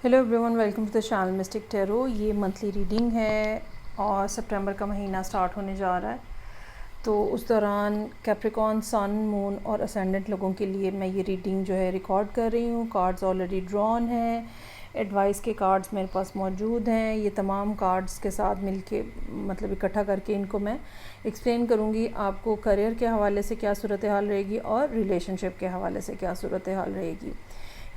Hello everyone, welcome to the channel mystic tarot. یہ monthly reading ہے اور September کا مہینہ سٹارٹ ہونے جا رہا ہے، تو اس دوران کیپریکون سن، مون اور اسینڈنٹ لوگوں کے لیے میں یہ ریڈنگ جو ہے ریکارڈ کر رہی ہوں۔ کارڈز آلریڈی ڈرون ہیں، ایڈوائس کے کارڈز میرے پاس موجود ہیں۔ یہ تمام کارڈز کے ساتھ مل کے مطلب اکٹھا کر کے ان کو میں ایکسپلین کروں گی آپ کو کریئر کے حوالے سے کیا صورتحال رہے گی اور ریلیشن شپ کے حوالے سے کیا صورتحال رہے گی۔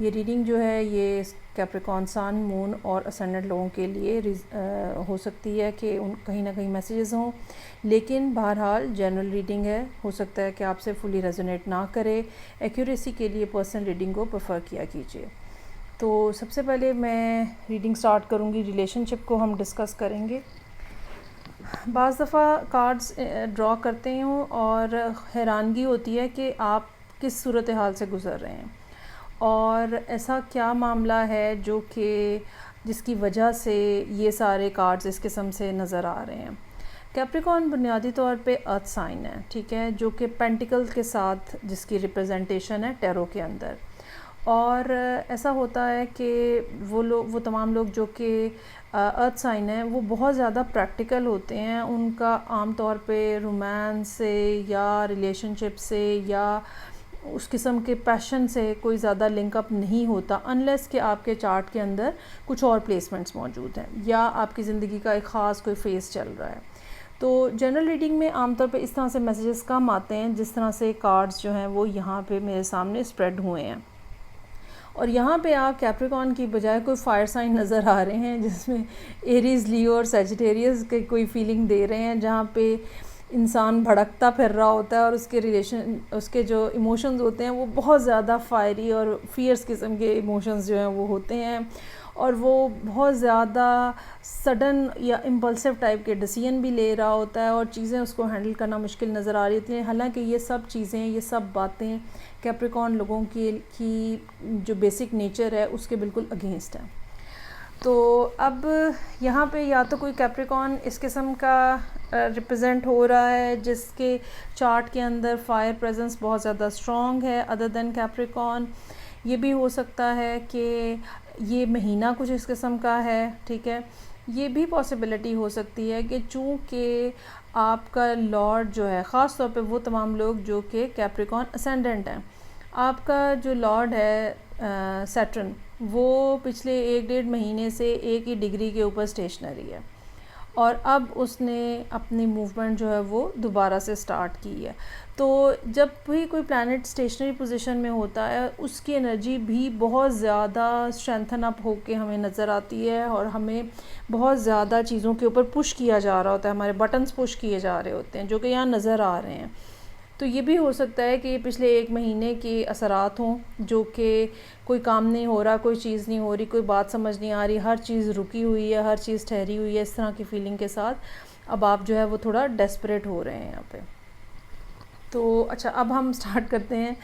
یہ ریڈنگ جو ہے یہ کیپریکون سن، مون اور اسینڈنٹ لوگوں کے لیے ہو سکتی ہے کہ کہیں نہ کہیں میسیجز ہوں، لیکن بہرحال جنرل ریڈنگ ہے، ہو سکتا ہے کہ آپ سے فلی ریزونیٹ نہ کرے۔ ایکوریسی کے لیے پرسنل ریڈنگ کو پریفر کیا کیجیے۔ تو سب سے پہلے میں ریڈنگ سٹارٹ کروں گی، ریلیشن شپ کو ہم ڈسکس کریں گے۔ بعض دفعہ کارڈز ڈرا کرتے ہوں اور حیرانگی ہوتی ہے کہ آپ کس صورتحال سے گزر رہے ہیں اور ایسا کیا معاملہ ہے جو کہ جس کی وجہ سے یہ سارے کارڈز اس قسم سے نظر آ رہے ہیں۔ کیپریکون بنیادی طور پہ ارتھ سائن ہے، ٹھیک ہے، جو کہ پینٹیکل کے ساتھ جس کی ریپرزنٹیشن ہے ٹیرو کے اندر۔ اور ایسا ہوتا ہے کہ وہ تمام لوگ جو کہ ارتھ سائن ہیں وہ بہت زیادہ پریکٹیکل ہوتے ہیں۔ ان کا عام طور پہ رومانس سے یا ریلیشن شپ سے یا اس قسم کے پیشن سے کوئی زیادہ لنک اپ نہیں ہوتا، انلیس کہ آپ کے چارٹ کے اندر کچھ اور پلیسمنٹس موجود ہیں یا آپ کی زندگی کا ایک خاص کوئی فیز چل رہا ہے۔ تو جنرل ریڈنگ میں عام طور پہ اس طرح سے میسیجز کم آتے ہیں جس طرح سے کارڈز جو ہیں وہ یہاں پہ میرے سامنے اسپریڈ ہوئے ہیں، اور یہاں پہ آپ کیپریکون کی بجائے کوئی فائر سائن نظر آ رہے ہیں جس میں ایریز، لیو اور سیجیٹیریس کے کوئی فیلنگ دے رہے ہیں، جہاں پہ انسان بھڑکتا پھر رہا ہوتا ہے اور اس کے جو ایموشنز ہوتے ہیں وہ بہت زیادہ فائری اور فیئرس قسم کے ایموشنز جو ہیں وہ ہوتے ہیں، اور وہ بہت زیادہ سڈن یا امپلسو ٹائپ کے ڈیسیژن بھی لے رہا ہوتا ہے اور چیزیں اس کو ہینڈل کرنا مشکل نظر آ رہی ہوتی ہیں، حالانکہ یہ سب چیزیں، یہ سب باتیں کیپریکون لوگوں کی جو بیسک نیچر ہے اس کے بالکل اگینسٹ ہیں۔ تو اب یہاں پہ یا تو کوئی کیپریکون اس قسم کا ریپرزینٹ ہو رہا ہے جس کے چارٹ کے اندر فائر پریزنس بہت زیادہ اسٹرانگ ہے ادر دین کیپریکون۔ یہ بھی ہو سکتا ہے کہ یہ مہینہ کچھ اس قسم کا ہے، ٹھیک ہے۔ یہ بھی پاسبلٹی ہو سکتی ہے کہ چونکہ آپ کا لارڈ جو ہے، خاص طور پہ وہ تمام لوگ جو کہ کیپریکون اسینڈنٹ ہیں، آپ کا جو لارڈ ہے سیٹرن، وہ پچھلے 1-1.5 مہینے سے ایک ہی ڈگری کے اوپر اسٹیشنری ہے، اور اب اس نے اپنی موومنٹ جو ہے وہ دوبارہ سے سٹارٹ کی ہے۔ تو جب بھی کوئی پلانٹ اسٹیشنری پوزیشن میں ہوتا ہے اس کی انرجی بھی بہت زیادہ اسٹرینتھن اپ ہو کے ہمیں نظر آتی ہے، اور ہمیں بہت زیادہ چیزوں کے اوپر پش کیا جا رہا ہوتا ہے، ہمارے بٹنز پش کیے جا رہے ہوتے ہیں جو کہ یہاں نظر آ رہے ہیں۔ تو یہ بھی ہو سکتا ہے کہ یہ پچھلے 1 مہینے کے اثرات ہوں، جو کہ کوئی کام نہیں ہو رہا، کوئی چیز نہیں ہو رہی، کوئی بات سمجھ نہیں آ رہی، ہر چیز رکی ہوئی ہے، ہر چیز ٹھہری ہوئی ہے، اس طرح کی فیلنگ کے ساتھ اب آپ جو ہے وہ تھوڑا ڈیسپریٹ ہو رہے ہیں یہاں پہ۔ تو اچھا، اب ہم سٹارٹ کرتے ہیں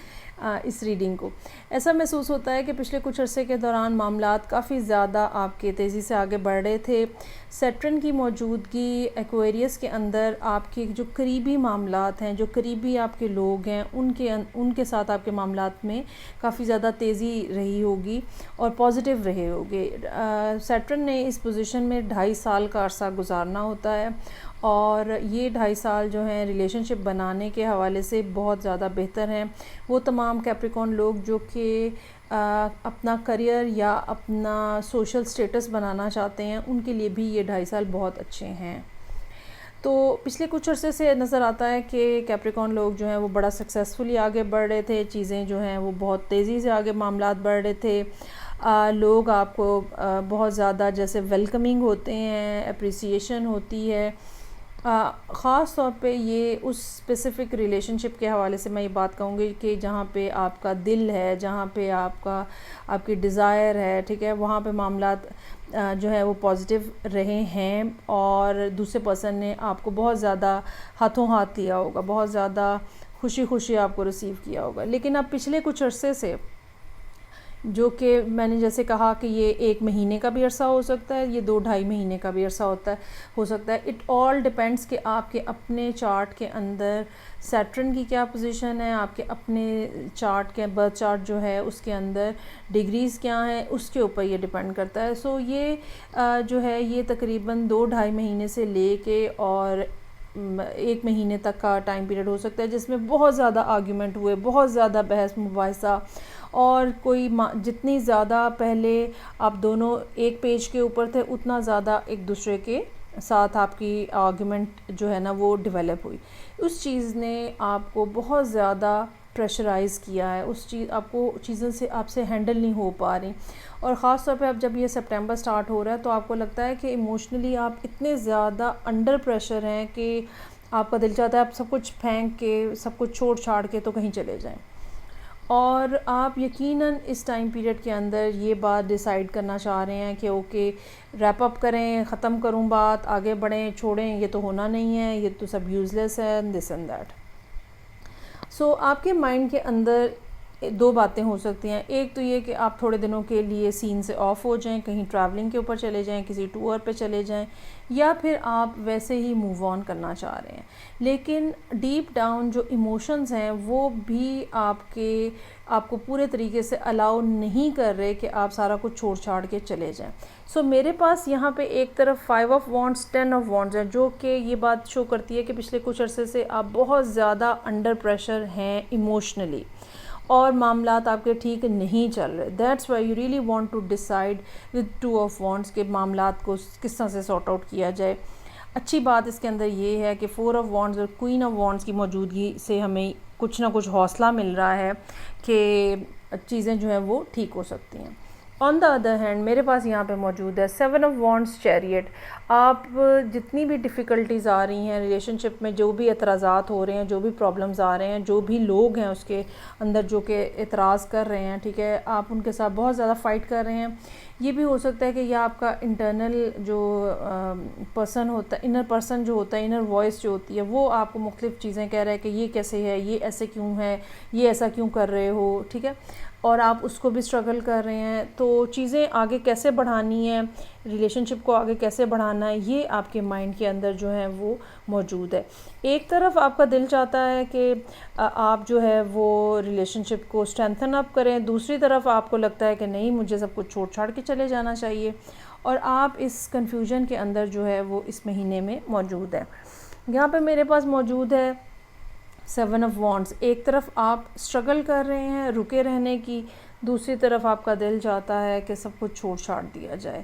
اس ریڈنگ کو۔ ایسا محسوس ہوتا ہے کہ پچھلے کچھ عرصے کے دوران معاملات کافی زیادہ آپ کے تیزی سے آگے بڑھ رہے تھے۔ سیٹرن کی موجودگی ایکویریس کے اندر آپ کے جو قریبی معاملات ہیں، جو قریبی آپ کے لوگ ہیں، ان کے ساتھ آپ کے معاملات میں کافی زیادہ تیزی رہی ہوگی اور پازیٹیو رہے ہوگے۔ سیٹرن نے اس پوزیشن میں 2.5 سال کا عرصہ گزارنا ہوتا ہے، اور یہ 2.5 سال جو ہیں ریلیشن شپ بنانے کے حوالے سے بہت زیادہ بہتر ہیں۔ وہ تمام کیپریکون لوگ جو کہ اپنا کریئر یا اپنا سوشل سٹیٹس بنانا چاہتے ہیں، ان کے لیے بھی یہ 2.5 سال بہت اچھے ہیں۔ تو پچھلے کچھ عرصے سے نظر آتا ہے کہ کیپریکون لوگ جو ہیں وہ بڑا سکسیسفلی آگے بڑھ رہے تھے، چیزیں جو ہیں وہ بہت تیزی سے آگے معاملات بڑھ رہے تھے، لوگ آپ کو بہت زیادہ جیسے ویلکمنگ ہوتے ہیں، اپریسیشن ہوتی ہے۔ خاص طور پہ یہ اس اسپیسیفک ریلیشن شپ کے حوالے سے میں یہ بات کہوں گی کہ جہاں پہ آپ کا دل ہے، جہاں پہ آپ کی ڈیزائر ہے، ٹھیک ہے، وہاں پہ معاملات جو ہے وہ پازیٹیو رہے ہیں، اور دوسرے پرسن نے آپ کو بہت زیادہ ہاتھوں ہاتھ لیا ہوگا، بہت زیادہ خوشی خوشی آپ کو ریسیو کیا ہوگا۔ لیکن اب پچھلے کچھ عرصے سے جو کہ میں نے جیسے کہا کہ یہ 1 مہینے کا بھی عرصہ ہو سکتا ہے، یہ 2-2.5 مہینے کا بھی عرصہ ہو سکتا ہے. اٹ آل ڈپینڈس کہ آپ کے اپنے چارٹ کے اندر سیٹرن کی کیا پوزیشن ہے، آپ کے اپنے چارٹ کے برتھ چارٹ جو ہے اس کے اندر ڈگریز کیا ہیں، اس کے اوپر یہ ڈپینڈ کرتا ہے. سو یہ جو ہے یہ تقریباً 2-2.5 مہینے سے لے کے اور 1 مہینے تک کا ٹائم پیریڈ ہو سکتا ہے، جس میں بہت زیادہ آرگیومنٹ ہوئے، بہت زیادہ بحث مباحثہ، اور کوئی جتنی زیادہ پہلے آپ دونوں ایک پیج کے اوپر تھے اتنا زیادہ ایک دوسرے کے ساتھ آپ کی آرگیومنٹ جو ہے نا وہ ڈیولپ ہوئی. اس چیز نے آپ کو بہت زیادہ پریشرائز کیا ہے، اس چیز آپ کو چیزوں سے آپ سے ہینڈل نہیں ہو پا رہی، اور خاص طور پہ اب جب یہ سپٹمبر سٹارٹ ہو رہا ہے تو آپ کو لگتا ہے کہ ایموشنلی آپ اتنے زیادہ انڈر پریشر ہیں کہ آپ کا دل چاہتا ہے آپ سب کچھ پھینک کے سب کچھ چھوڑ چھاڑ کے تو کہیں چلے جائیں. اور آپ یقیناً اس ٹائم پیریڈ کے اندر یہ بات ڈیسائیڈ کرنا چاہ رہے ہیں کہ اوکے ریپ اپ کریں، ختم کروں بات، آگے بڑھیں، چھوڑیں، یہ تو ہونا نہیں ہے، یہ تو سب یوزلیس ہے، دس اینڈ دیٹ. سو آپ کے مائنڈ کے اندر 2 باتیں ہو سکتی ہیں. ایک تو یہ کہ آپ تھوڑے دنوں کے لیے سین سے آف ہو جائیں، کہیں ٹریولنگ کے اوپر چلے جائیں، کسی ٹور پہ چلے جائیں، یا پھر آپ ویسے ہی موو آن کرنا چاہ رہے ہیں. لیکن ڈیپ ڈاؤن جو ایموشنز ہیں وہ بھی آپ کو پورے طریقے سے الاؤ نہیں کر رہے کہ آپ سارا کچھ چھوڑ چھاڑ کے چلے جائیں. سو میرے پاس یہاں پہ ایک طرف 5 آف وانڈس 10 آف وانڈس ہیں، جو کہ یہ بات شو کرتی ہے کہ پچھلے کچھ عرصے سے آپ بہت زیادہ انڈر پریشر ہیں ایموشنلی، اور معاملات آپ کے ٹھیک نہیں چل رہے. That's why you really want to decide with 2 of wands کے معاملات کو کس طرح سے سارٹ آؤٹ کیا جائے. اچھی بات اس کے اندر یہ ہے کہ 4 آف وانڈس اور کوئین آف وانڈس کی موجودگی سے ہمیں کچھ نہ کچھ حوصلہ مل رہا ہے کہ چیزیں جو ہیں وہ ٹھیک ہو سکتی ہیں. آن دا ادر ہینڈ میرے پاس یہاں پہ موجود ہے 7 آف وانڈس چیریٹ. آپ جتنی بھی ڈیفیکلٹیز آ رہی ہیں ریلیشن شپ میں، جو بھی اعتراضات ہو رہے ہیں، جو بھی پرابلمز آ رہے ہیں، جو بھی لوگ ہیں اس کے اندر جو کہ اعتراض کر رہے ہیں، ٹھیک ہے، آپ ان کے ساتھ بہت زیادہ فائٹ کر رہے ہیں. یہ بھی ہو سکتا ہے کہ یہ آپ کا انٹرنل جو پرسن ہوتا ہے، انر پرسن جو ہوتا ہے، انر وائس جو ہوتی ہے، وہ آپ کو مختلف چیزیں کہہ رہا ہے کہ یہ کیسے ہے، یہ ایسے کیوں ہے، یہ ایسا کیوں کر رہے ہو، ٹھیک ہے، اور آپ اس کو بھی اسٹرگل کر رہے ہیں. تو چیزیں آگے کیسے بڑھانی ہے، ریلیشن شپ کو آگے کیسے بڑھانا ہے، یہ آپ کے مائنڈ کے اندر جو ہے وہ موجود ہے. ایک طرف آپ کا دل چاہتا ہے کہ آپ جو ہے وہ ریلیشن شپ کو اسٹرینتھن اپ کریں، دوسری طرف آپ کو لگتا ہے کہ نہیں، مجھے سب کچھ چھوڑ چھاڑ کے چلے جانا چاہیے، اور آپ اس کنفیوژن کے اندر جو ہے وہ اس مہینے میں موجود ہے. یہاں پہ میرے پاس موجود ہے 7 آف وانڈس. ایک طرف آپ اسٹرگل کر رہے ہیں رکے رہنے کی، دوسری طرف آپ کا دل چاہتا ہے کہ سب کچھ چھوڑ چھاڑ دیا جائے.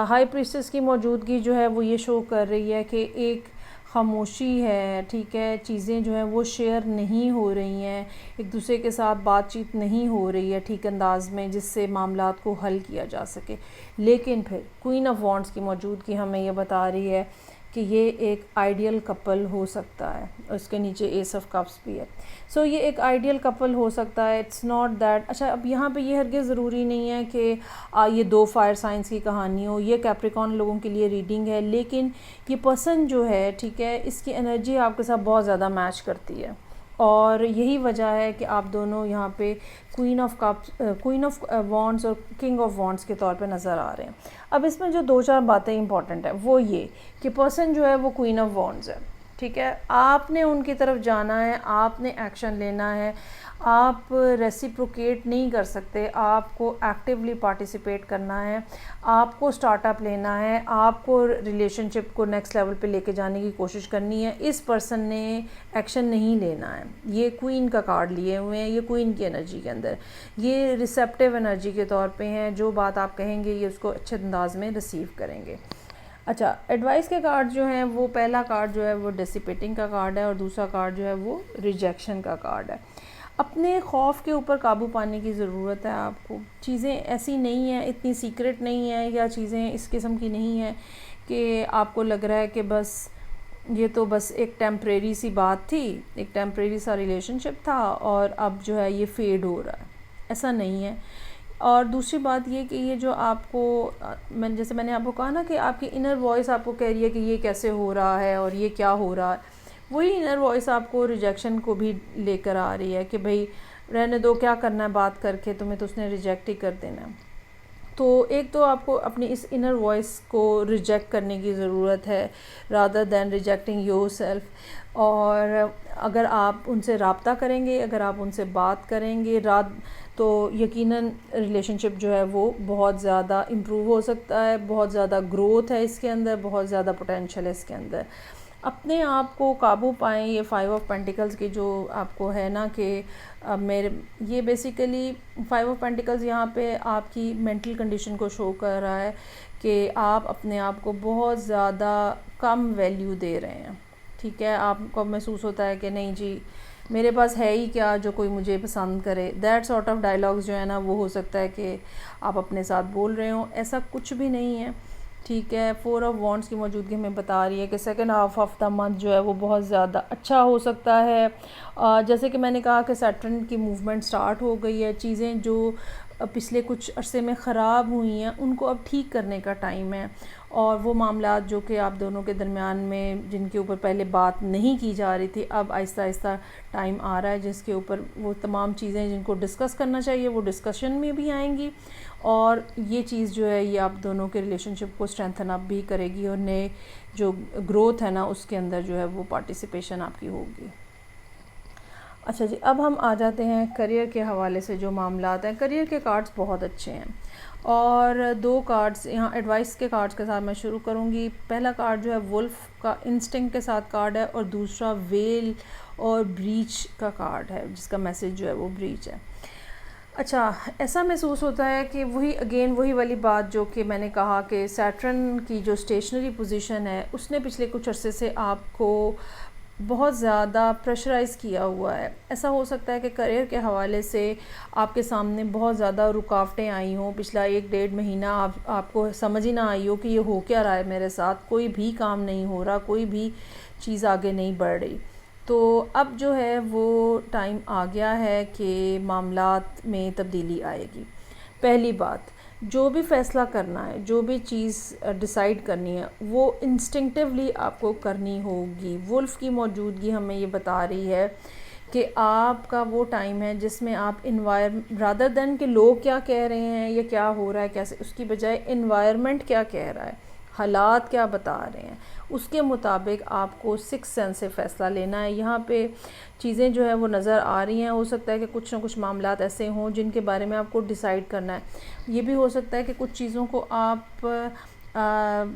ہائی پریسٹس کی موجودگی جو ہے وہ یہ شو کر رہی ہے کہ ایک خاموشی ہے، ٹھیک ہے، چیزیں جو ہیں وہ شیئر نہیں ہو رہی ہیں، ایک دوسرے کے ساتھ بات چیت نہیں ہو رہی ہے ٹھیک انداز میں جس سے معاملات کو حل کیا جا سکے. لیکن پھر کوئین آف وانڈس کی موجودگی ہمیں یہ بتا رہی ہے کہ یہ ایک آئیڈیل کپل ہو سکتا ہے. اس کے نیچے ایس آف کپس بھی ہے. سو یہ ایک آئیڈیل کپل ہو سکتا ہے. It's not that. اچھا، اب یہاں پہ یہ ہرگز ضروری نہیں ہے کہ یہ 2 فائر سائنس کی کہانی ہو. یہ کیپریکارن لوگوں کے لیے ریڈنگ ہے، لیکن یہ پرسن جو ہے، ٹھیک ہے، اس کی انرجی آپ کے ساتھ بہت زیادہ میچ کرتی ہے، اور یہی وجہ ہے کہ آپ دونوں یہاں پہ کوئین آف وانڈس اور کنگ آف وانڈس کے طور پہ نظر آ رہے ہیں. اب اس میں جو 2-4 باتیں امپورٹنٹ ہیں وہ یہ کہ پرسن جو ہے وہ کوئین آف وانڈس ہے، ٹھیک ہے، آپ نے ان کی طرف جانا ہے، آپ نے ایکشن لینا ہے، آپ ریسیپروکیٹ نہیں کر سکتے، آپ کو ایکٹیولی پارٹیسپیٹ کرنا ہے، آپ کو سٹارٹ اپ لینا ہے، آپ کو ریلیشن شپ کو نیکسٹ لیول پہ لے کے جانے کی کوشش کرنی ہے. اس پرسن نے ایکشن نہیں لینا ہے. یہ کوئین کا کارڈ لیے ہوئے ہیں، یہ کوئین کی انرجی کے اندر، یہ ریسیپٹیو انرجی کے طور پہ ہیں. جو بات آپ کہیں گے یہ اس کو اچھے انداز میں ریسیو کریں گے. اچھا، ایڈوائس کے کارڈ جو ہیں وہ پہلا کارڈ جو ہے وہ ڈیسیپیٹنگ کا کارڈ ہے، اور دوسرا کارڈ جو ہے وہ ریجیکشن کا کارڈ ہے. اپنے خوف کے اوپر قابو پانے کی ضرورت ہے آپ کو. چیزیں ایسی نہیں ہیں، اتنی سیکرٹ نہیں ہیں، یا چیزیں اس قسم کی نہیں ہیں کہ آپ کو لگ رہا ہے کہ بس یہ تو بس ایک ٹیمپریری سی بات تھی، ایک ٹیمپریری سا ریلیشن شپ تھا، اور اب جو ہے یہ فیڈ ہو رہا ہے. ایسا نہیں ہے. اور دوسری بات یہ کہ یہ جو آپ کو جیسے میں نے آپ کو کہا نا کہ آپ کی انر وائس آپ کو کہہ رہی ہے کہ یہ کیسے ہو رہا ہے اور یہ کیا ہو رہا ہے، وہی انر وائس آپ کو ریجیکشن کو بھی لے کر آ رہی ہے کہ بھئی رہنے دو، کیا کرنا ہے بات کر کے، تمہیں تو اس نے ریجیکٹ ہی کر دینا ہے. تو ایک تو آپ کو اپنی اس انر وائس کو ریجیکٹ کرنے کی ضرورت ہے rather than rejecting your self. اور اگر آپ ان سے رابطہ کریں گے، اگر آپ ان سے بات کریں گے تو یقیناً ریلیشن شپ جو ہے وہ بہت زیادہ امپروو ہو سکتا ہے، بہت زیادہ گروتھ ہے اس کے اندر، بہت زیادہ پوٹینشیل ہے اس کے اندر. اپنے آپ کو قابو پائیں. یہ 5 آف پینٹیکلز کی جو آپ کو ہے نا کہ یہ بیسیکلی 5 آف پینٹیکلز یہاں پہ آپ کی مینٹل کنڈیشن کو شو کر رہا ہے کہ آپ اپنے آپ کو بہت زیادہ کم ویلیو دے رہے ہیں. ٹھیک ہے، آپ کو محسوس ہوتا ہے کہ نہیں جی میرے پاس ہے ہی کیا جو کوئی مجھے پسند کرے. دیٹ سارٹ آف ڈائلاگز جو ہے نا وہ ہو سکتا ہے کہ آپ اپنے ساتھ بول رہے ہوں. ایسا کچھ بھی نہیں ہے. ٹھیک ہے، 4 آف وانڈس کی موجودگی ہمیں بتا رہی ہے کہ second half of the month جو ہے وہ بہت زیادہ اچھا ہو سکتا ہے. جیسے کہ میں نے کہا کہ سیٹرن کی موومنٹ سٹارٹ ہو گئی ہے. چیزیں جو پچھلے کچھ عرصے میں خراب ہوئی ہیں ان کو اب ٹھیک کرنے کا ٹائم ہے. اور وہ معاملات جو کہ آپ دونوں کے درمیان میں جن کے اوپر پہلے بات نہیں کی جا رہی تھی، اب آہستہ آہستہ ٹائم آ رہا ہے جس کے اوپر وہ تمام چیزیں جن کو ڈسکس کرنا چاہیے وہ ڈسکشن میں بھی آئیں گی. اور یہ چیز جو ہے یہ آپ دونوں کے ریلیشن شپ کو اسٹرینتھن اپ بھی کرے گی اور نئے جو گروتھ ہے نا اس کے اندر جو ہے وہ پارٹیسپیشن آپ کی ہوگی. اچھا جی، اب ہم آ جاتے ہیں کریئر کے حوالے سے جو معاملات ہیں. کریئر کے کارڈز بہت اچھے ہیں اور 2 کارڈز یہاں ایڈوائس کے کارڈز کے ساتھ میں شروع کروں گی. پہلا کارڈ جو ہے ولف کا انسٹنکٹ کے ساتھ کارڈ ہے اور دوسرا ویل اور بریچ کا کارڈ ہے جس کا میسج جو ہے وہ بریچ ہے. اچھا، ایسا محسوس ہوتا ہے کہ وہی والی بات جو کہ میں نے کہا کہ سیٹرن کی جو اسٹیشنری پوزیشن ہے اس نے پچھلے کچھ عرصے سے آپ کو بہت زیادہ پریشرائز کیا ہوا ہے. ایسا ہو سکتا ہے کہ کریئر کے حوالے سے آپ کے سامنے بہت زیادہ رکاوٹیں آئی ہوں. پچھلا 1-1.5 مہینہ آپ کو سمجھ ہی نہ آئی ہو کہ یہ ہو کیا رہا ہے میرے ساتھ. کوئی بھی کام نہیں ہو رہا، کوئی بھی چیز آگے نہیں بڑھ رہی. تو اب جو ہے وہ ٹائم آ گیا ہے کہ معاملات میں تبدیلی آئے گی. پہلی بات، جو بھی فیصلہ کرنا ہے، جو بھی چیز ڈیسائیڈ کرنی ہے وہ انسٹنکٹیولی آپ کو کرنی ہوگی. ولف کی موجودگی ہمیں یہ بتا رہی ہے کہ آپ کا وہ ٹائم ہے جس میں آپ رادر دین کہ لوگ کیا کہہ رہے ہیں یا کیا ہو رہا ہے کیسے، اس کی بجائے انوائرمنٹ کیا کہہ رہا ہے، حالات کیا بتا رہے ہیں، اس کے مطابق آپ کو 6 سینس سے فیصلہ لینا ہے. یہاں پہ چیزیں جو ہے وہ نظر آ رہی ہیں. ہو سکتا ہے کہ کچھ نہ کچھ معاملات ایسے ہوں جن کے بارے میں آپ کو ڈیسائیڈ کرنا ہے. یہ بھی ہو سکتا ہے کہ کچھ چیزوں کو آپ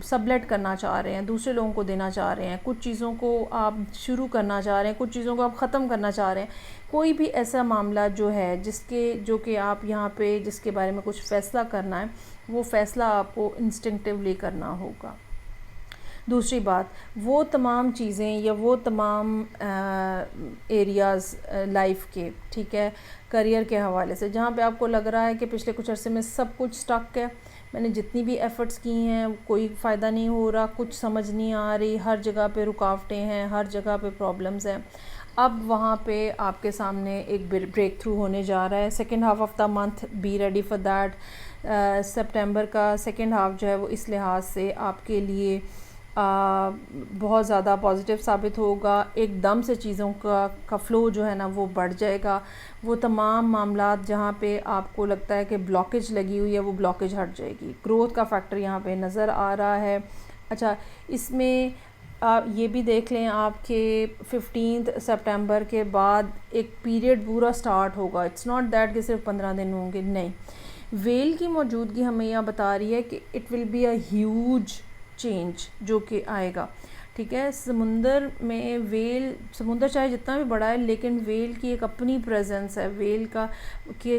سبلیٹ کرنا چاہ رہے ہیں، دوسرے لوگوں کو دینا چاہ رہے ہیں. کچھ چیزوں کو آپ شروع کرنا چاہ رہے ہیں، کچھ چیزوں کو آپ ختم کرنا چاہ رہے ہیں. کوئی بھی ایسا معاملہ جو ہے جو کہ آپ یہاں پہ جس کے بارے میں کچھ فیصلہ کرنا ہے وہ فیصلہ آپ کو انسٹنکٹیولی کرنا ہوگا. دوسری بات، وہ تمام چیزیں یا وہ تمام ایریاز لائف کے، ٹھیک ہے، کریئر کے حوالے سے جہاں پہ آپ کو لگ رہا ہے کہ پچھلے کچھ عرصے میں سب کچھ سٹک ہے، میں نے جتنی بھی ایفرٹس کی ہیں کوئی فائدہ نہیں ہو رہا، کچھ سمجھ نہیں آ رہی، ہر جگہ پہ رکاوٹیں ہیں، ہر جگہ پہ پرابلمز ہیں. اب وہاں پہ آپ کے سامنے ایک بریک تھرو ہونے جا رہا ہے. Second half of the month be ready for that. September کا سیکنڈ ہاف جو ہے وہ اس لحاظ سے آپ کے لیے بہت زیادہ پازیٹیو ثابت ہوگا. ایک دم سے چیزوں کا فلو جو ہے نا وہ بڑھ جائے گا. وہ تمام معاملات جہاں پہ آپ کو لگتا ہے کہ بلاکیج لگی ہوئی ہے وہ بلاکیج ہٹ جائے گی. گروتھ کا فیکٹر یہاں پہ نظر آ رہا ہے. اچھا، اس میں یہ بھی دیکھ لیں آپ کے 15 سپٹمبر کے بعد ایک پیریڈ پورا سٹارٹ ہوگا. اٹس ناٹ دیٹ کہ صرف 15 دن ہوں گے، نہیں. ویل کی موجودگی ہمیں یہاں بتا رہی ہے کہ it will be a huge change جو کہ آئے گا. ٹھیک ہے، سمندر چاہے جتنا بھی بڑا ہے لیکن ویل کی ایک اپنی پریزنس ہے. ویل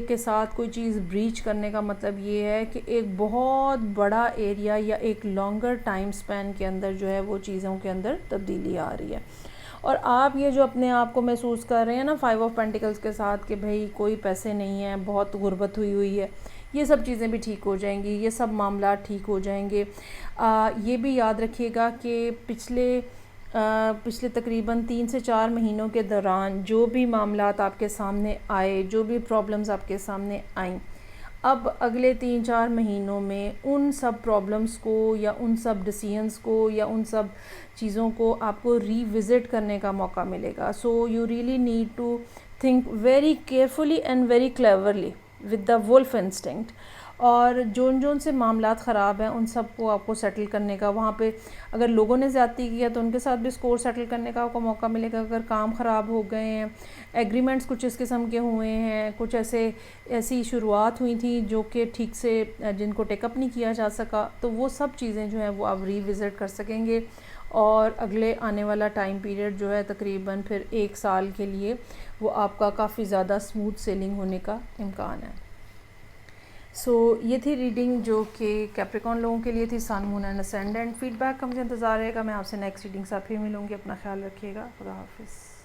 کے ساتھ کوئی چیز بریچ کرنے کا مطلب یہ ہے کہ ایک بہت بڑا ایریا یا ایک لانگر ٹائم سپین کے اندر جو ہے وہ چیزوں کے اندر تبدیلی آ رہی ہے. اور آپ یہ جو اپنے آپ کو محسوس کر رہے ہیں نا 5 آف پینٹیکلز کے ساتھ کہ بھئی کوئی پیسے نہیں ہیں، بہت غربت ہوئی ہے، یہ سب چیزیں بھی ٹھیک ہو جائیں گی، یہ سب معاملات ٹھیک ہو جائیں گے. یہ بھی یاد رکھیے گا کہ پچھلے تقریباً 3 سے 4 مہینوں کے دوران جو بھی معاملات آپ کے سامنے آئے، جو بھی پرابلمز آپ کے سامنے آئیں، اب اگلے 3-4 مہینوں میں ان سب پرابلمس کو یا ان سب ڈیسیژنس کو یا ان سب چیزوں کو آپ کو ری وزٹ کرنے کا موقع ملے گا. So you really need to think very carefully and very cleverly with the wolf instinct. اور جون سے معاملات خراب ہیں ان سب کو آپ کو سیٹل کرنے کا, وہاں پہ اگر لوگوں نے زیادتی کیا تو ان کے ساتھ بھی اسکور سیٹل کرنے کا آپ کو موقع ملے گا. اگر کام خراب ہو گئے ہیں, ایگریمنٹس کچھ اس قسم کے ہوئے ہیں, کچھ ایسی شروعات ہوئی تھیں جو کہ ٹھیک سے جن کو ٹیک اپ نہیں کیا جا سکا, تو وہ سب چیزیں جو ہیں وہ آپ ری وزٹ کر سکیں گے. اور اگلے آنے والا ٹائم پیریڈ جو ہے تقریباً پھر 1 سال کے لیے وہ آپ کا کافی زیادہ اسموتھ سیلنگ ہونے کا امکان ہے. سو یہ تھی ریڈنگ جو کہ کیپریکون لوگوں کے لیے تھی, سن, مون اینڈ اسینڈنٹ. فیڈ بیک کا مجھے انتظار رہے گا. میں آپ سے نیکسٹ ریڈنگ ساتھ پھر ملوں گی. اپنا خیال رکھیے گا. خدا حافظ.